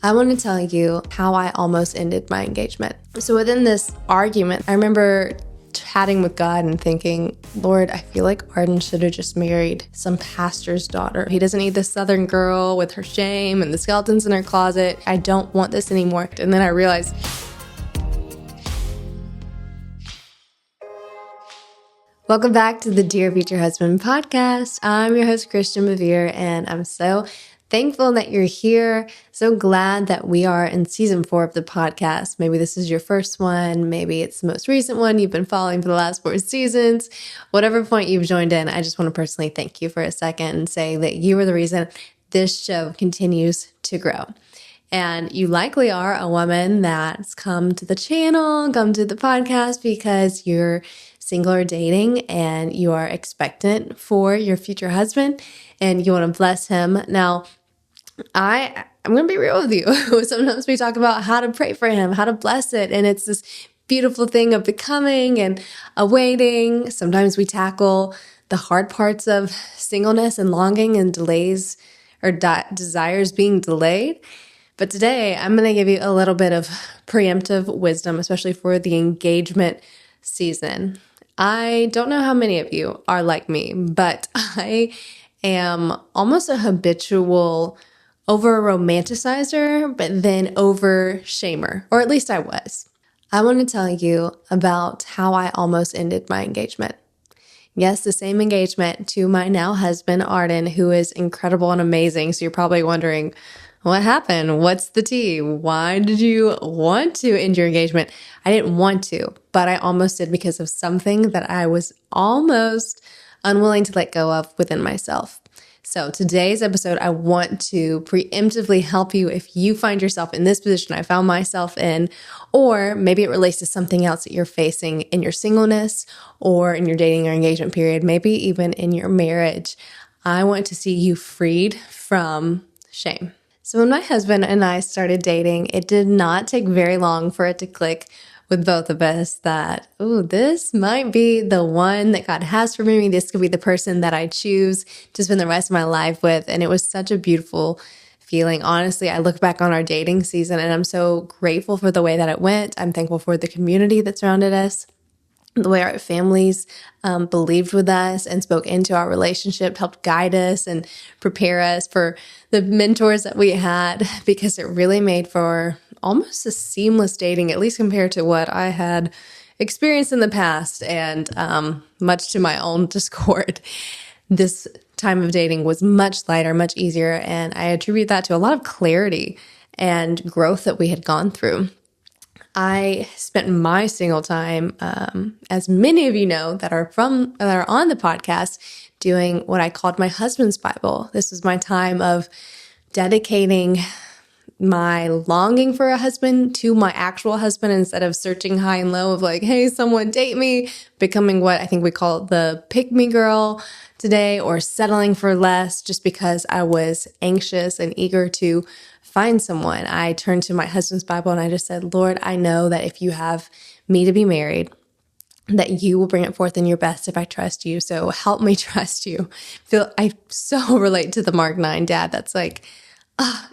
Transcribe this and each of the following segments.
I want to tell you how I almost ended my engagement. So within this argument, I remember chatting with God and thinking, Lord, I feel like Arden should have just married some pastor's daughter. He doesn't need this Southern girl with her shame and the skeletons in her closet. I don't want this anymore. And then I realized, welcome back to the Dear Future Husband podcast. I'm your host, Bevere, and I'm so thankful that you're here. So glad that we are in season 4 of the podcast. Maybe this is your first one. Maybe it's the most recent one you've been following for the last 4 seasons. Whatever point you've joined in, I just want to personally thank you for a second and say that you are the reason this show continues to grow. And you likely are a woman that's come to the channel, come to the podcast because you're single or dating and you are expectant for your future husband and you want to bless him. Now, I'm going to be real with you. Sometimes we talk about how to pray for him, how to bless it. And it's this beautiful thing of becoming and awaiting. Sometimes we tackle the hard parts of singleness and longing and delays or desires being delayed. But today I'm going to give you a little bit of preemptive wisdom, especially for the engagement season. I don't know how many of you are like me, but I am almost a habitual over-romanticizer, but then over-shamer, or at least I was. I want to tell you about how I almost ended my engagement. Yes, the same engagement to my now husband, Arden, who is incredible and amazing. So you're probably wondering, what happened? What's the tea? Why did you want to end your engagement? I didn't want to, but I almost did because of something that I was almost unwilling to let go of within myself. So today's episode, I want to preemptively help you if you find yourself in this position I found myself in, or maybe it relates to something else that you're facing in your singleness or in your dating or engagement period, maybe even in your marriage. I want to see you freed from shame. So when my husband and I started dating, it did not take very long for it to click with both of us that, this might be the one that God has for me. This could be the person that I choose to spend the rest of my life with. And it was such a beautiful feeling. Honestly, I look back on our dating season and I'm so grateful for the way that it went. I'm thankful for the community that surrounded us, the way our families believed with us and spoke into our relationship, helped guide us and prepare us for the mentors that we had, because it really made for almost a seamless dating, at least compared to what I had experienced in the past, and much to my own discord. This time of dating was much lighter, much easier, and I attribute that to a lot of clarity and growth that we had gone through. I spent my single time, as many of you know that are on the podcast, doing what I called my husband's Bible. This was my time of dedicating my longing for a husband to my actual husband instead of searching high and low of like, hey, someone date me, becoming what I think we call the pick me girl today, or settling for less just because I was anxious and eager to find someone. I turned to my husband's Bible and I just said, Lord, I know that if you have me to be married, that you will bring it forth in your best if I trust you. So help me trust you. I so relate to the Mark 9 dad that's like,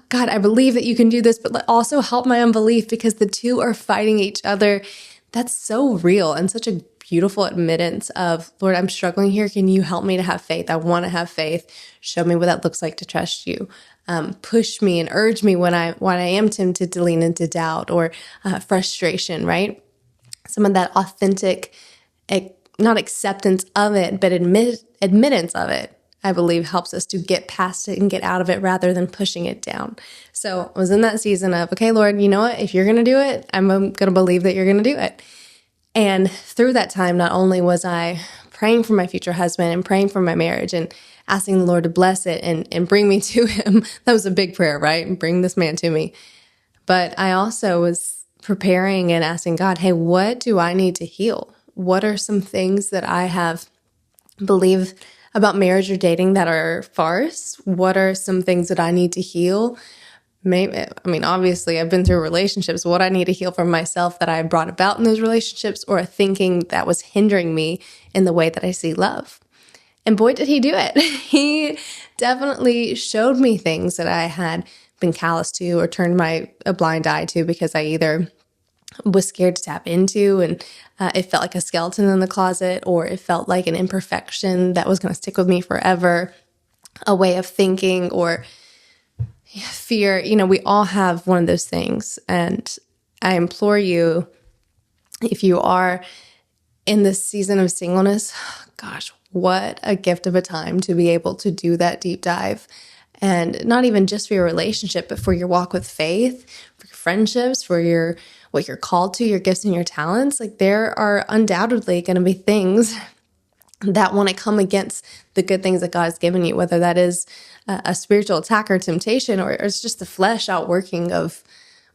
God, I believe that you can do this, but also help my unbelief, because the two are fighting each other. That's so real and such a beautiful admittance of, Lord, I'm struggling here. Can you help me to have faith? I want to have faith. Show me what that looks like to trust you. Push me and urge me when I am tempted to lean into doubt or frustration, right? Some of that authentic, not acceptance of it, but admittance of it, I believe helps us to get past it and get out of it rather than pushing it down. So I was in that season of, okay, Lord, you know what? If you're going to do it, I'm going to believe that you're going to do it. And through that time, not only was I praying for my future husband and praying for my marriage and asking the Lord to bless it and bring me to him. That was a big prayer, right? Bring this man to me. But I also was preparing and asking God, hey, what do I need to heal? What are some things that I have believed about marriage or dating that are farce? What are some things that I need to heal? Obviously I've been through relationships, what I need to heal from myself that I brought about in those relationships, or a thinking that was hindering me in the way that I see love. And boy, did he do it. He definitely showed me things that I had been callous to or turned a blind eye to because I either was scared to tap into and it felt like a skeleton in the closet, or it felt like an imperfection that was going to stick with me forever, a way of thinking, or fear. We all have one of those things. And I implore you, if you are in this season of singleness, gosh, what a gift of a time to be able to do that deep dive. And not even just for your relationship, but for your walk with faith, for your friendships, for what you're called to, your gifts and your talents. Like, there are undoubtedly going to be things that want to come against the good things that God has given you, whether that is a spiritual attack or temptation, or it's just the flesh outworking of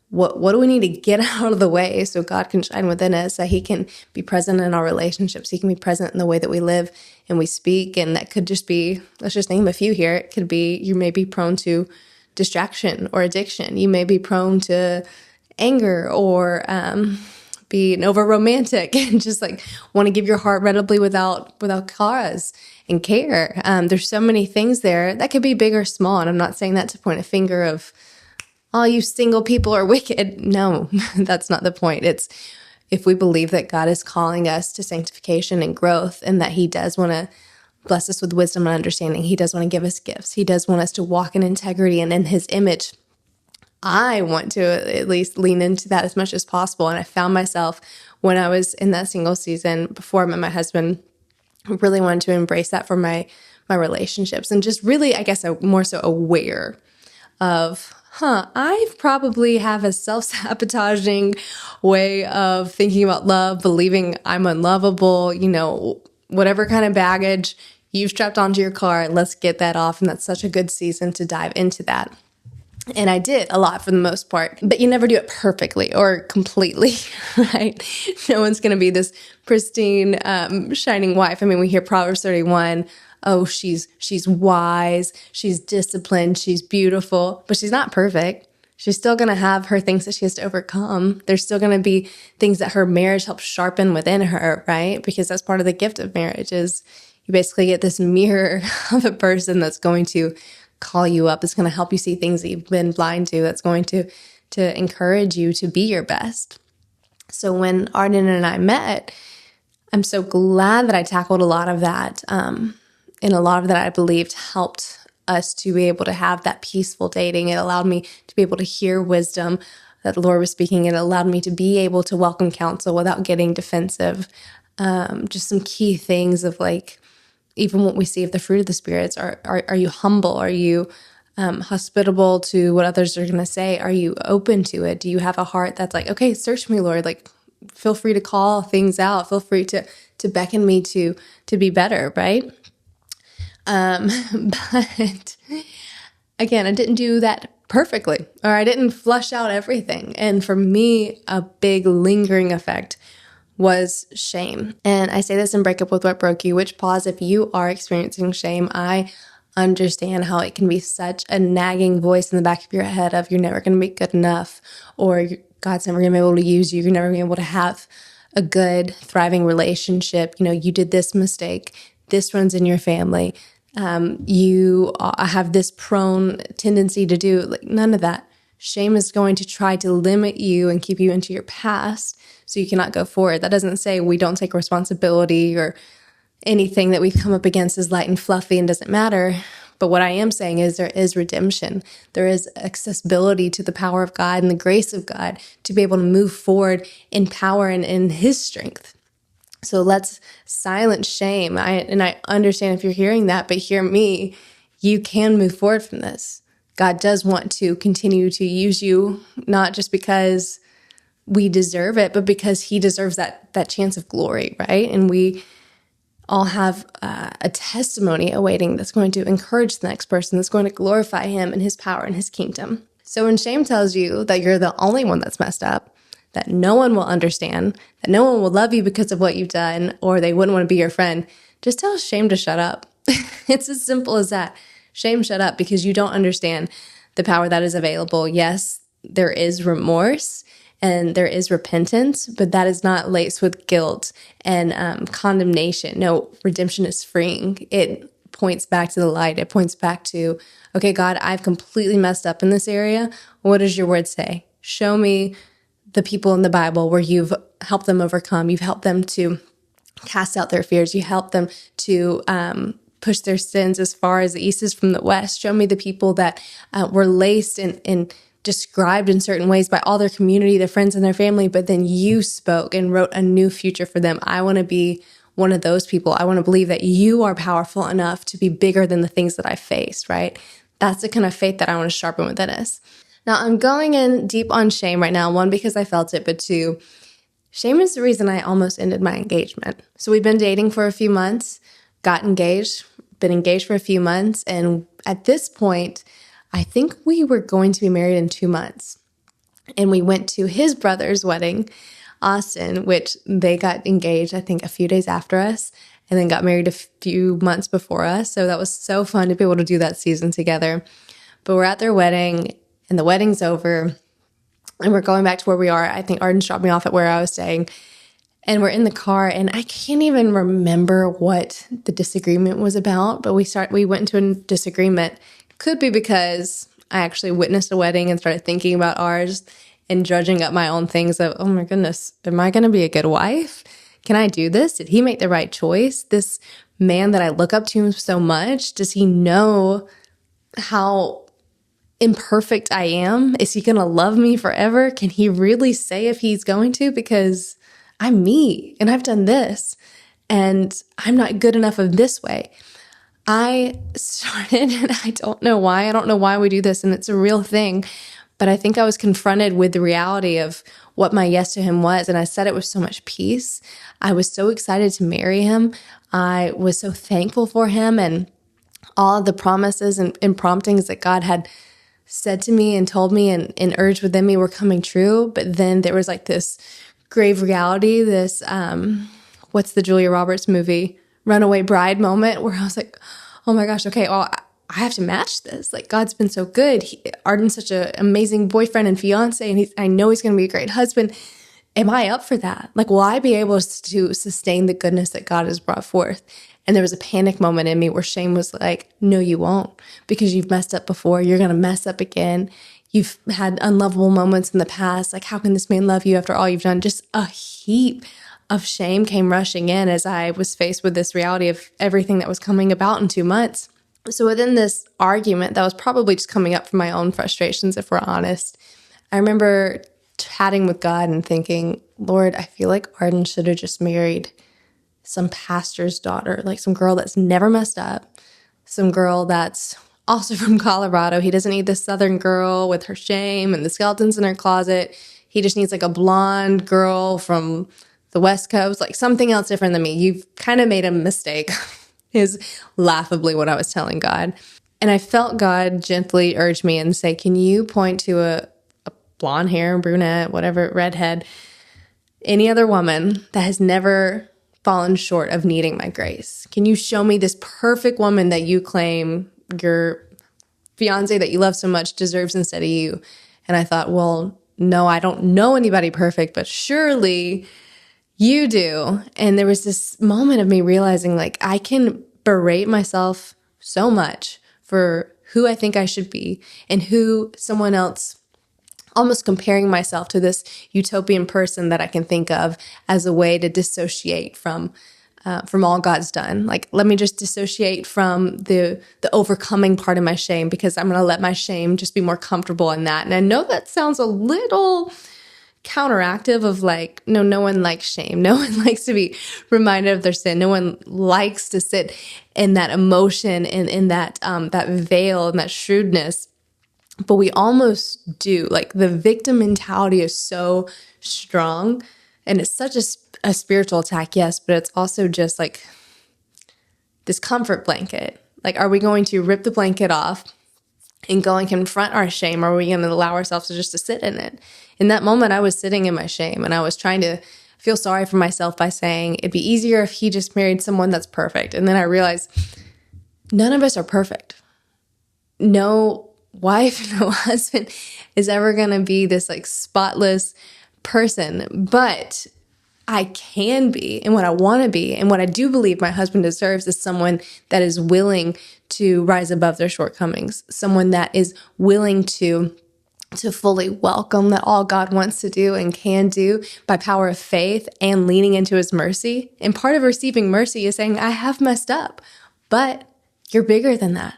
what do we need to get out of the way so God can shine within us, that he can be present in our relationships. He can be present in the way that we live and we speak. And that could just be, let's just name a few here. It could be, you may be prone to distraction or addiction. You may be prone to anger or being over romantic and just like want to give your heart readily without cause and care. There's so many things there that could be big or small. And I'm not saying that to point a finger of, all you single people are wicked. No, that's not the point. It's if we believe that God is calling us to sanctification and growth, and that he does want to bless us with wisdom and understanding. He does want to give us gifts. He does want us to walk in integrity and in his image. I want to at least lean into that as much as possible. And I found myself when I was in that single season before I met my husband, really wanted to embrace that for my relationships, and just really, I guess, more so aware of, I probably have a self-sabotaging way of thinking about love, believing I'm unlovable, whatever kind of baggage you've strapped onto your car, let's get that off. And that's such a good season to dive into that. And I did a lot for the most part, but you never do it perfectly or completely, right? No one's going to be this pristine, shining wife. I mean, we hear Proverbs 31, oh, she's wise, she's disciplined, she's beautiful, but she's not perfect. She's still going to have her things that she has to overcome. There's still going to be things that her marriage helps sharpen within her, right? Because that's part of the gift of marriage, is you basically get this mirror of a person that's going to call you up. It's going to help you see things that you've been blind to. That's going to encourage you to be your best. So when Arden and I met, I'm so glad that I tackled a lot of that. And a lot of that I believed helped us to be able to have that peaceful dating. It allowed me to be able to hear wisdom that the Lord was speaking. It allowed me to be able to welcome counsel without getting defensive. Just some key things of like, even what we see of the fruit of the spirits. Are you humble? Are you hospitable to what others are going to say? Are you open to it? Do you have a heart that's like, okay, search me, Lord. Like, feel free to call things out. Feel free to beckon me to be better, right? But again, I didn't do that perfectly, or I didn't flush out everything. And for me, a big lingering effect was shame. And I say this in Break Up With What Broke You, which, pause, if you are experiencing shame, I understand how it can be such a nagging voice in the back of your head of you're never going to be good enough, or God's never going to be able to use you. You're never going to be able to have a good, thriving relationship. You did this mistake. This runs in your family. You have this prone tendency to do, like, none of that. Shame is going to try to limit you and keep you into your past so you cannot go forward. That doesn't say we don't take responsibility or anything that we've come up against is light and fluffy and doesn't matter. But what I am saying is there is redemption. There is accessibility to the power of God and the grace of God to be able to move forward in power and in his strength. So let's silence shame. I understand if you're hearing that, but hear me. You can move forward from this. God does want to continue to use you, not just because we deserve it, but because he deserves that chance of glory, right? And we all have a testimony awaiting that's going to encourage the next person, that's going to glorify him and his power and his kingdom. So when shame tells you that you're the only one that's messed up, that no one will understand, that no one will love you because of what you've done, or they wouldn't want to be your friend, just tell shame to shut up. It's as simple as that. Shame, shut up, because you don't understand the power that is available. Yes, there is remorse and there is repentance, but that is not laced with guilt and condemnation. No, redemption is freeing. It points back to the light. It points back to, okay, God, I've completely messed up in this area. What does your word say? Show me the people in the Bible where you've helped them overcome. You've helped them to cast out their fears. You help them to push their sins as far as the east is from the west. Show me the people that were laced and described in certain ways by all their community, their friends and their family, but then you spoke and wrote a new future for them. I want to be one of those people. I want to believe that you are powerful enough to be bigger than the things that I faced, right? That's the kind of faith that I want to sharpen within us. Now, I'm going in deep on shame right now. One, because I felt it, but two, shame is the reason I almost ended my engagement. So we've been dating for a few months, got engaged, been engaged for a few months, and at this point, I think we were going to be married in 2 months. And we went to his brother's wedding, Austin, which they got engaged, I think, a few days after us, and then got married a few months before us. So that was so fun to be able to do that season together. But we're at their wedding, and the wedding's over, and we're going back to where we are. I think Arden dropped me off at where I was staying, and we're in the car, and I can't even remember what the disagreement was about, but we went into a disagreement. Could be because I actually witnessed a wedding and started thinking about ours and judging up my own things of, oh my goodness, am I going to be a good wife? Can I do this? Did he make the right choice? This man that I look up to so much, does he know how imperfect I am? Is he going to love me forever? Can he really say if he's going to? Because I'm me and I've done this and I'm not good enough of this way. I started, and I don't know why we do this, and it's a real thing, but I think I was confronted with the reality of what my yes to him was, and I said it with so much peace. I was so excited to marry him. I was so thankful for him and all of the promises and promptings that God had said to me and told me and urged within me were coming true, but then there was like this grave reality, this, what's the Julia Roberts movie? Runaway Bride moment where I was like, oh my gosh, okay, well, I have to match this. Like, God's been so good. Arden's such an amazing boyfriend and fiance, and I know he's going to be a great husband. Am I up for that? Like, will I be able to sustain the goodness that God has brought forth? And there was a panic moment in me where shame was like, no, you won't, because you've messed up before. You're going to mess up again. You've had unlovable moments in the past. Like, how can this man love you after all you've done? Just a heap of shame came rushing in as I was faced with this reality of everything that was coming about in 2 months. So within this argument that was probably just coming up from my own frustrations, if we're honest, I remember chatting with God and thinking, Lord, I feel like Arden should have just married some pastor's daughter, like some girl that's never messed up, some girl that's also from Colorado. He doesn't need this Southern girl with her shame and the skeletons in her closet. He just needs like a blonde girl from the West Coast, like something else different than me. You've kind of made a mistake is laughably what I was telling God. And I felt God gently urge me and say, can you point to a blonde hair, brunette, whatever, redhead, any other woman that has never fallen short of needing my grace? Can you show me this perfect woman that you claim your fiance that you love so much deserves instead of you? And I thought, well, no, I don't know anybody perfect, but surely you do. And there was this moment of me realizing, like, I can berate myself so much for who I think I should be and who someone else, almost comparing myself to this utopian person that I can think of as a way to dissociate from all God's done. Like, let me just dissociate from the overcoming part of my shame, because I'm going to let my shame just be more comfortable in that. And I know that sounds a little counteractive of like, no one likes shame. No one likes to be reminded of their sin. No one likes to sit in that emotion and in that veil and that shrewdness. But we almost do. Like, the victim mentality is so strong, and it's such a spiritual attack, yes, but it's also just like this comfort blanket. Like, are we going to rip the blanket off and go and confront our shame, or are we going to allow ourselves to sit in it? In that moment, I was sitting in my shame, and I was trying to feel sorry for myself by saying it'd be easier if he just married someone that's perfect. And then I realized none of us are perfect. No wife, no husband is ever going to be this like spotless person. But I can be and what I want to be and what I do believe my husband deserves is someone that is willing to rise above their shortcomings, someone that is willing to fully welcome that all God wants to do and can do by power of faith and leaning into his mercy. And part of receiving mercy is saying, I have messed up, but you're bigger than that.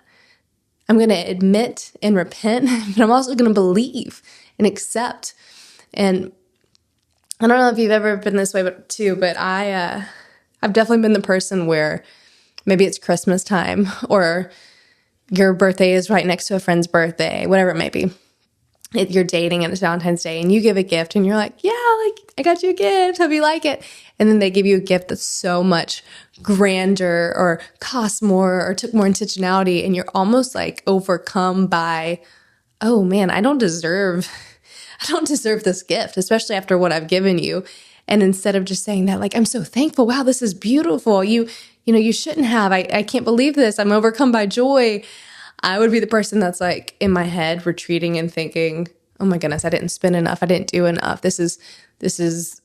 I'm going to admit and repent, but I'm also going to believe and accept. And I don't know if you've ever been this way, but I've definitely been the person where maybe it's Christmas time or your birthday is right next to a friend's birthday, whatever it may be. You're dating and it's Valentine's Day and you give a gift and you're like, yeah, like I got you a gift. Hope you like it. And then they give you a gift that's so much grander or costs more or took more intentionality. And you're almost like overcome by, oh man, I don't deserve this gift, especially after what I've given you. And instead of just saying that, like, I'm so thankful. Wow, this is beautiful. You shouldn't have. I can't believe this. I'm overcome by joy. I would be the person that's like in my head retreating and thinking, oh my goodness, I didn't spend enough. I didn't do enough. This is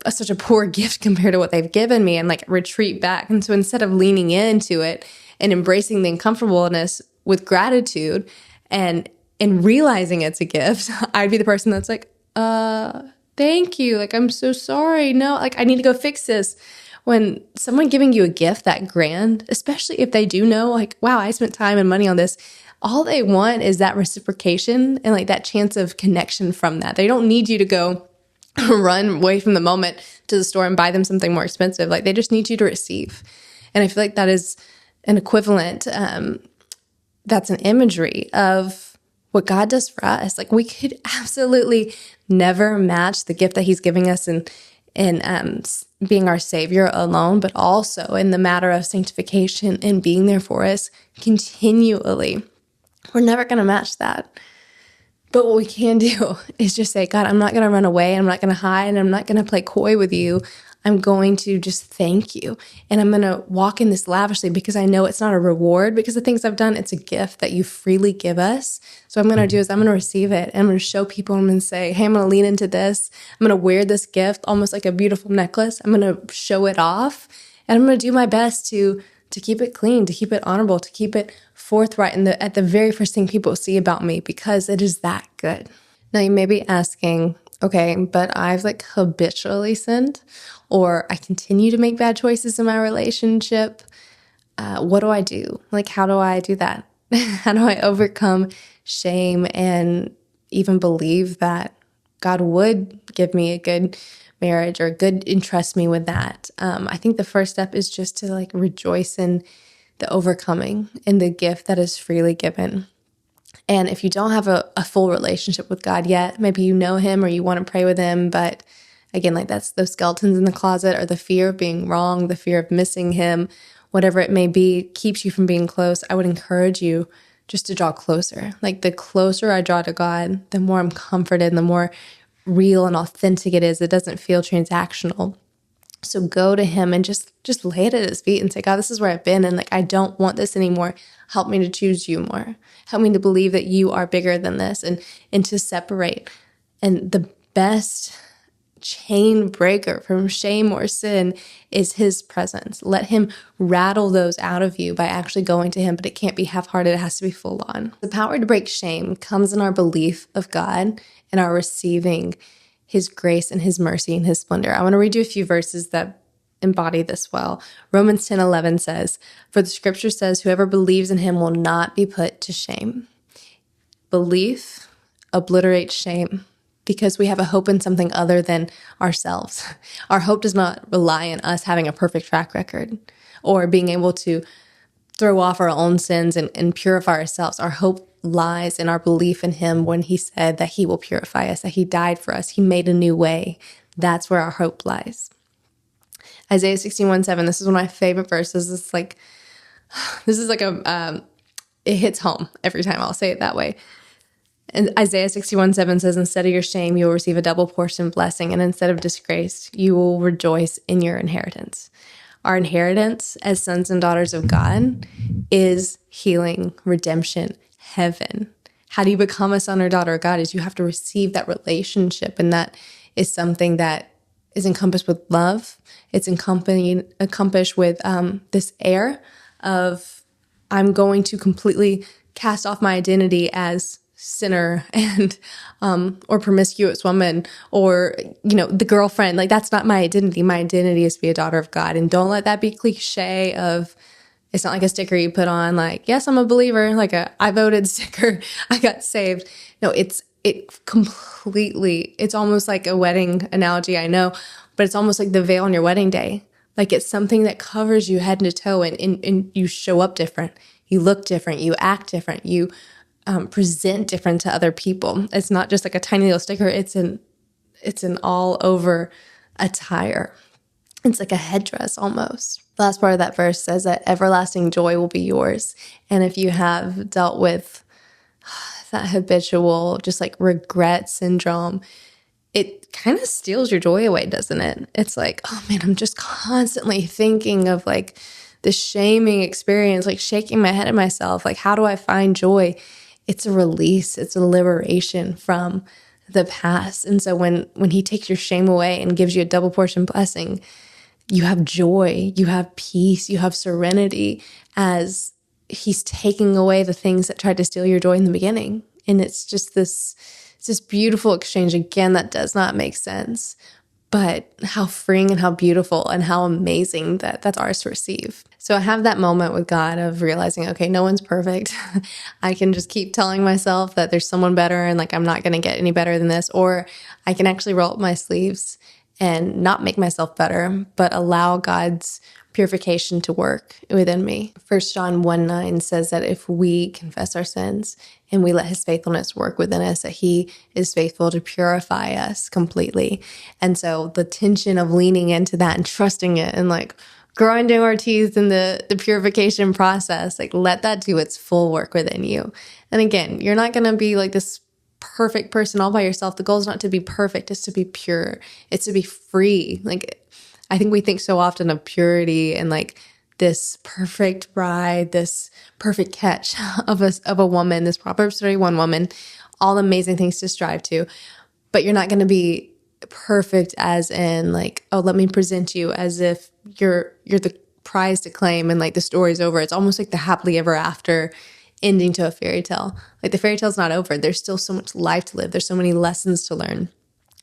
such a poor gift compared to what they've given me, and like retreat back. And so instead of leaning into it and embracing the uncomfortableness with gratitude and realizing it's a gift, I'd be the person that's like, thank you. Like, I'm so sorry. No, like I need to go fix this. When someone giving you a gift that grand, especially if they do know, like, wow, I spent time and money on this, all they want is that reciprocation and like that chance of connection from that. They don't need you to go run away from the moment to the store and buy them something more expensive. Like, they just need you to receive. And I feel like that is an equivalent, that's an imagery of what God does for us. Like, we could absolutely never match the gift that he's giving us in being our Savior alone, but also in the matter of sanctification and being there for us continually. We're never going to match that. But what we can do is just say, God, I'm not going to run away. I'm not going to hide. And I'm not going to play coy with you. I'm going to just thank you. And I'm going to walk in this lavishly because I know it's not a reward because the things I've done, it's a gift that you freely give us. So what I'm going to do is I'm going to receive it. And I'm going to show people, I'm going to say, hey, I'm going to lean into this. I'm going to wear this gift almost like a beautiful necklace. I'm going to show it off. And I'm going to do my best to keep it clean, to keep it honorable, to keep it forthright at the very first thing people see about me because it is that good. Now you may be asking, okay, but I've like habitually sinned or I continue to make bad choices in my relationship. What do I do? Like, how do I do that? How do I overcome shame and even believe that God would give me a good marriage or entrust me with that? I think the first step is just to like rejoice in the overcoming and the gift that is freely given. And if you don't have a full relationship with God yet, maybe you know him or you want to pray with him, but again, like that's those skeletons in the closet or the fear of being wrong, the fear of missing him, whatever it may be, keeps you from being close. I would encourage you just to draw closer. Like the closer I draw to God, the more I'm comforted and the more real and authentic it is. It doesn't feel transactional. So go to him and just lay it at his feet and say, God, this is where I've been. And like, I don't want this anymore. Help me to choose you more. Help me to believe that you are bigger than this and to separate. And the best chain breaker from shame or sin is his presence. Let him rattle those out of you by actually going to him, but it can't be half-hearted. It has to be full on. The power to break shame comes in our belief of God and our receiving his grace and his mercy and his splendor. I want to read you a few verses that embody this well. Romans 10:11 says, for the scripture says, whoever believes in him will not be put to shame. Belief obliterates shame because we have a hope in something other than ourselves. Our hope does not rely on us having a perfect track record or being able to throw off our own sins and purify ourselves. Our hope lies in our belief in him when he said that he will purify us, that he died for us, he made a new way. That's where our hope lies. Isaiah 61:7, this is one of my favorite verses. It hits home every time I'll say it that way. And Isaiah 61:7 says, instead of your shame, you will receive a double portion blessing. And instead of disgrace, you will rejoice in your inheritance. Our inheritance as sons and daughters of God is healing, redemption, heaven. How do you become a son or daughter of God? Is you have to receive that relationship. And that is something that is encompassed with love. It's encompassed with this air of I'm going to completely cast off my identity as sinner and or promiscuous woman or the girlfriend. Like, that's not my identity. My identity is to be a daughter of God. And don't let that be cliche of, it's not like a sticker you put on like, yes, I'm a believer, like a I voted sticker, I got saved. No, it's almost like a wedding analogy, I know, but it's almost like the veil on your wedding day. Like, it's something that covers you head to toe, and you show up different. You look different. You act different. You present different to other people. It's not just like a tiny little sticker. It's an all over attire. It's like a headdress almost. The last part of that verse says that everlasting joy will be yours. And if you have dealt with that habitual, just like regret syndrome, it kind of steals your joy away, doesn't it? It's like, oh man, I'm just constantly thinking of like the shaming experience, like shaking my head at myself. Like, how do I find joy? It's a release. It's a liberation from the past. And so when he takes your shame away and gives you a double portion blessing, you have joy, you have peace, you have serenity as he's taking away the things that tried to steal your joy in the beginning. And it's just this beautiful exchange. Again, that does not make sense, but how freeing and how beautiful and how amazing that's ours to receive. So I have that moment with God of realizing, okay, no one's perfect. I can just keep telling myself that there's someone better and like I'm not going to get any better than this, or I can actually roll up my sleeves and not make myself better, but allow God's purification to work within me. 1 John 1:9 says that if we confess our sins and we let his faithfulness work within us, that he is faithful to purify us completely. And so the tension of leaning into that and trusting it and like grinding our teeth in the purification process, like let that do its full work within you. And again, you're not going to be like this perfect person all by yourself. The goal is not to be perfect. It's to be pure. It's to be free. Like, I think we think so often of purity and like this perfect bride, this perfect catch of a woman, this Proverbs 31 woman, all amazing things to strive to. But you're not going to be perfect as in like, oh, let me present you as if you're the prize to claim and like the story's over. It's almost like the happily ever after ending to a fairy tale. Like, the fairy tale's not over. There's still so much life to live. There's so many lessons to learn.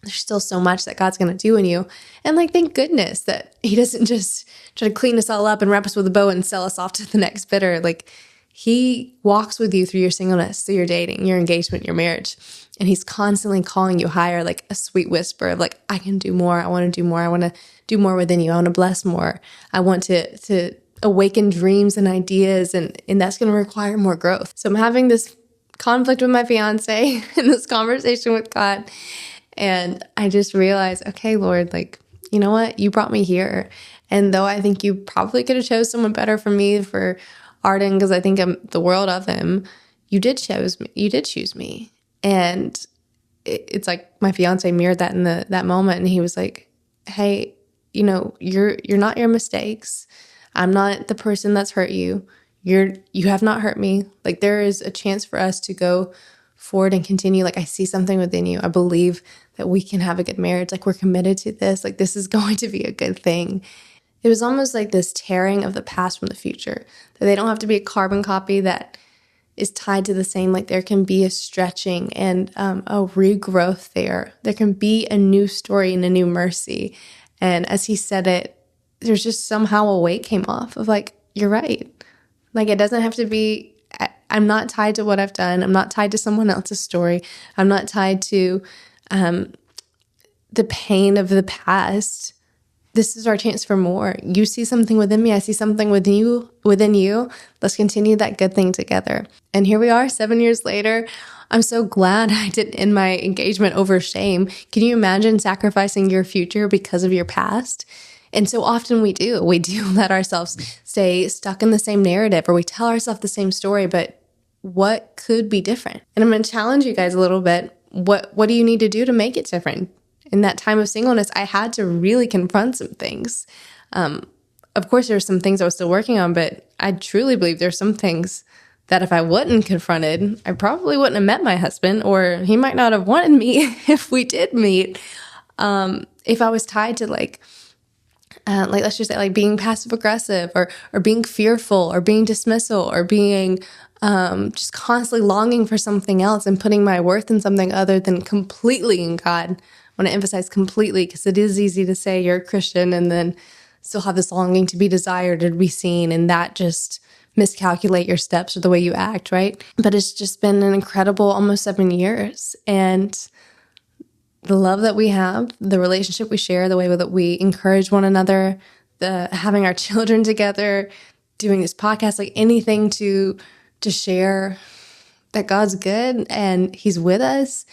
There's still so much that God's going to do in you. And like, thank goodness that he doesn't just try to clean us all up and wrap us with a bow and sell us off to the next bidder. Like, he walks with you through your singleness, through your dating, your engagement, your marriage. And he's constantly calling you higher, like a sweet whisper of like, I can do more. I want to do more. I want to do more within you. I want to bless more. I want to awaken dreams and ideas. And that's going to require more growth. So I'm having this conflict with my fiance and this conversation with God. And I just realized, okay, Lord, like, you know what? You brought me here. And though I think you probably could have chose someone better for me, for Arden, because I think I'm the world of him, you did choose me. You did choose me. And it's like my fiance mirrored that in that moment. And he was like, hey, you're not your mistakes. I'm not the person that's hurt you. You have not hurt me. Like, there is a chance for us to go forward and continue. Like, I see something within you. I believe that we can have a good marriage. Like, we're committed to this. Like, this is going to be a good thing. It was almost like this tearing of the past from the future, that they don't have to be a carbon copy that is tied to the same. Like, there can be a stretching and a regrowth there. There can be a new story and a new mercy. And as he said it, there's just somehow a weight came off of like, you're right. Like, it doesn't have to be, I'm not tied to what I've done. I'm not tied to someone else's story. I'm not tied to the pain of the past. This is our chance for more. You see something within me. I see something within you. Let's continue that good thing together. And here we are 7 years later. I'm so glad I didn't end my engagement over shame. Can you imagine sacrificing your future because of your past? And so often we do let ourselves stay stuck in the same narrative, or we tell ourselves the same story, but what could be different? And I'm going to challenge you guys a little bit. What do you need to do to make it different? In that time of singleness, I had to really confront some things. Of course, there's some things I was still working on, but I truly believe there's some things that if I wasn't confronted, I probably wouldn't have met my husband, or he might not have wanted me if we did meet. And if I was tied to like let's just say like being passive aggressive or being fearful or being dismissal or being just constantly longing for something else and putting my worth in something other than completely in God. I want to emphasize completely, because it is easy to say you're a Christian and then still have this longing to be desired or to be seen, and that just miscalculate your steps or the way you act, right? But it's just been an incredible almost 7 years. And the love that we have, the relationship we share, the way that we encourage one another, the having our children together, doing this podcast, like anything to share that God's good and He's with us.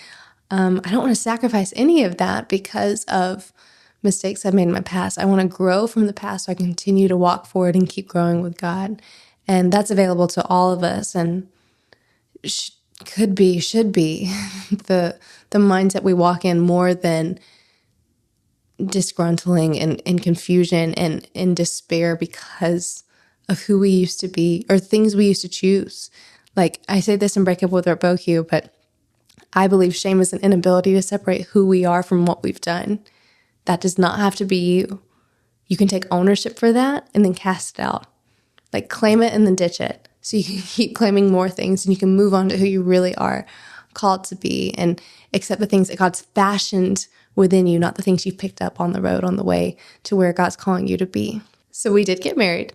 I don't want to sacrifice any of that because of mistakes I've made in my past. I want to grow from the past so I continue to walk forward and keep growing with God. And that's available to all of us, and should be the mindset we walk in, more than disgruntling and confusion and in despair because of who we used to be or things we used to choose. Like I say this in Break Up with Boku, but I believe shame is an inability to separate who we are from what we've done. That does not have to be you. You can take ownership for that and then cast it out. Like claim it and then ditch it. So you can keep claiming more things and you can move on to who you really are called to be and accept the things that God's fashioned within you, not the things you picked up on the road on the way to where God's calling you to be. So we did get married,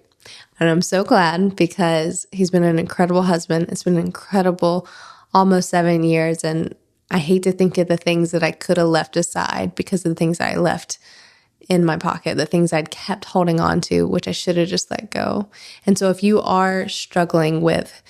and I'm so glad because He's been an incredible husband. It's been an incredible almost 7 years, and I hate to think of the things that I could have left aside because of the things I left in my pocket, the things I'd kept holding on to, which I should have just let go. And so if you are struggling with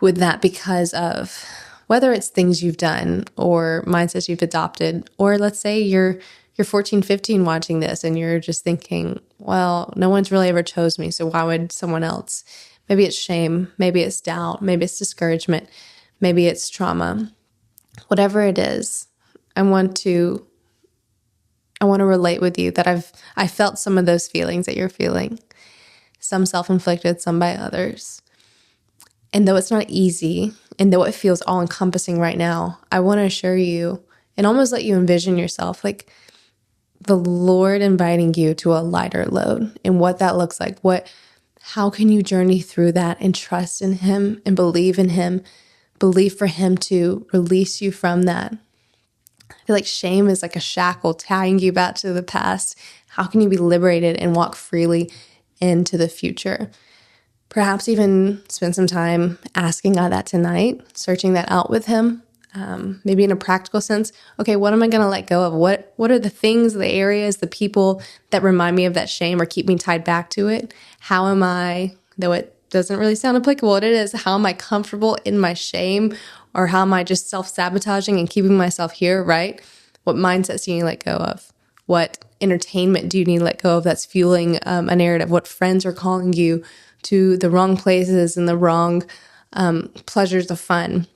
that because of whether it's things you've done or mindsets you've adopted, or let's say you're 14, 15 watching this and you're just thinking, well, no one's really ever chose me, so why would someone else? Maybe it's shame, maybe it's doubt, maybe it's discouragement, maybe it's trauma. Whatever it is, I want to relate with you that I felt some of those feelings that you're feeling, some self-inflicted, some by others. And though it's not easy, and though it feels all-encompassing right now, I want to assure you and almost let you envision yourself like the Lord inviting you to a lighter load, and what that looks like. How can you journey through that and trust in Him and believe in Him, believe for Him to release you from that. I feel like shame is like a shackle tying you back to the past. How can you be liberated and walk freely into the future? Perhaps even spend some time asking God that tonight, searching that out with Him. Maybe in a practical sense, okay, what am I going to let go of? What are the things, the areas, the people that remind me of that shame or keep me tied back to it? How am I, though it doesn't really sound applicable, what it is, how am I comfortable in my shame, or how am I just self-sabotaging and keeping myself here, right? What mindsets do you need to let go of? What entertainment do you need to let go of that's fueling a narrative? What friends are calling you to the wrong places and the wrong pleasures of fun,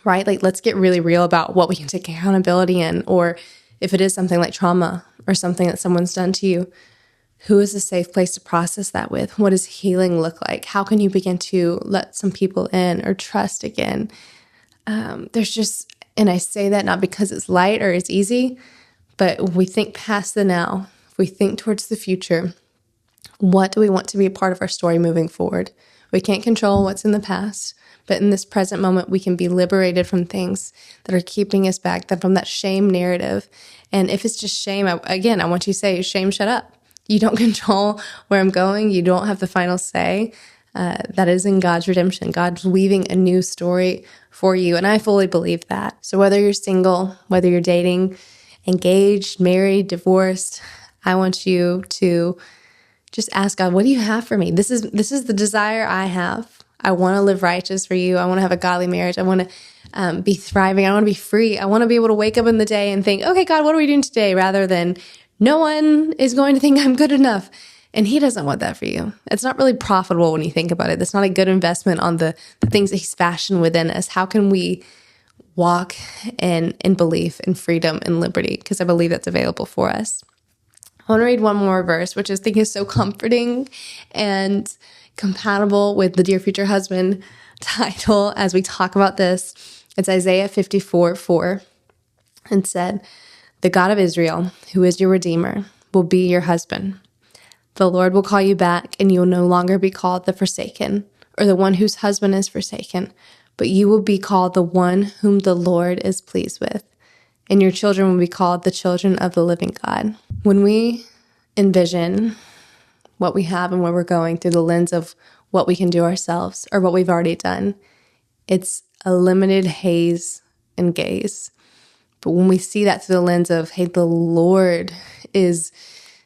right? Like, let's get really real about what we can take accountability in, or if it is something like trauma or something that someone's done to you, who is a safe place to process that with? What does healing look like? How can you begin to let some people in or trust again? There's just, and I say that not because it's light or it's easy, but if we think past the now, if we think towards the future, what do we want to be a part of our story moving forward? We can't control what's in the past, but in this present moment, we can be liberated from things that are keeping us back, from that shame narrative. And if it's just shame, I want you to say, shame, shut up. You don't control where I'm going. You don't have the final say. That is in God's redemption. God's weaving a new story for you. And I fully believe that. So whether you're single, whether you're dating, engaged, married, divorced, I want you to just ask God, what do you have for me? This is the desire I have. I want to live righteous for you. I want to have a godly marriage. I want to be thriving. I want to be free. I want to be able to wake up in the day and think, okay, God, what are we doing today? Rather than no one is going to think I'm good enough. And He doesn't want that for you. It's not really profitable when you think about it. It's not a good investment on the things that He's fashioned within us. How can we walk in belief and freedom and liberty? Because I believe that's available for us. I want to read one more verse, which I think is so comforting and compatible with the Dear Future Husband title as we talk about this. It's Isaiah 54:4, and said, The God of Israel, who is your Redeemer, will be your husband. The Lord will call you back, and you will no longer be called the forsaken, or the one whose husband is forsaken, but you will be called the one whom the Lord is pleased with, and your children will be called the children of the living God. When we envision what we have and where we're going through the lens of what we can do ourselves or what we've already done, it's a limited haze and gaze. But when we see that through the lens of, hey, the Lord is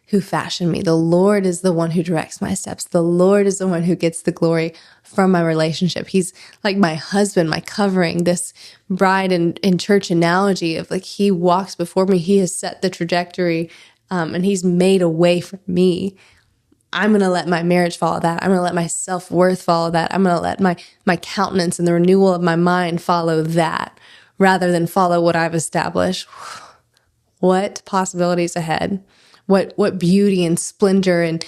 who fashioned me. The Lord is the one who directs my steps. The Lord is the one who gets the glory from my relationship. He's like my husband, my covering, this bride in church analogy of like, he walks before me. He has set the trajectory and he's made a way for me. I'm going to let my marriage follow that. I'm going to let my self-worth follow that. I'm going to let my countenance and the renewal of my mind follow that rather than follow what I've established. What possibilities ahead. What beauty and splendor and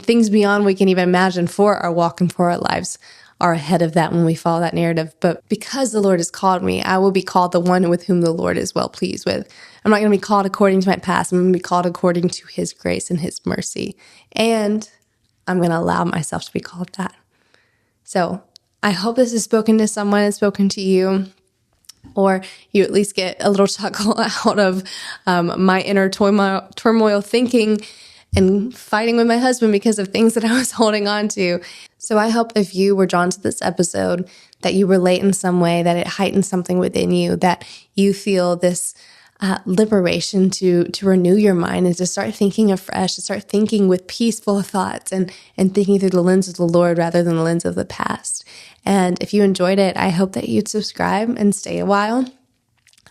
things beyond we can even imagine for our walk and for our lives are ahead of that when we follow that narrative. But because the Lord has called me, I will be called the one with whom the Lord is well pleased with. I'm not going to be called according to my past. I'm going to be called according to his grace and his mercy. And I'm going to allow myself to be called that. So I hope this has spoken to someone and spoken to you. Or you at least get a little chuckle out of my inner turmoil thinking and fighting with my husband because of things that I was holding on to. So I hope if you were drawn to this episode, that you relate in some way, that it heightens something within you, that you feel this liberation to renew your mind and to start thinking afresh, to start thinking with peaceful thoughts and thinking through the lens of the Lord rather than the lens of the past. And if you enjoyed it, I hope that you'd subscribe and stay a while.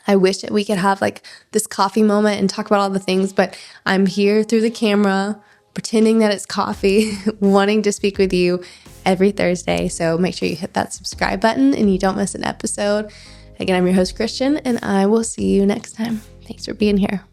I wish that we could have like this coffee moment and talk about all the things, but I'm here through the camera, pretending that it's coffee, wanting to speak with you every Thursday. So make sure you hit that subscribe button and you don't miss an episode. Again, I'm your host, Christian, and I will see you next time. Thanks for being here.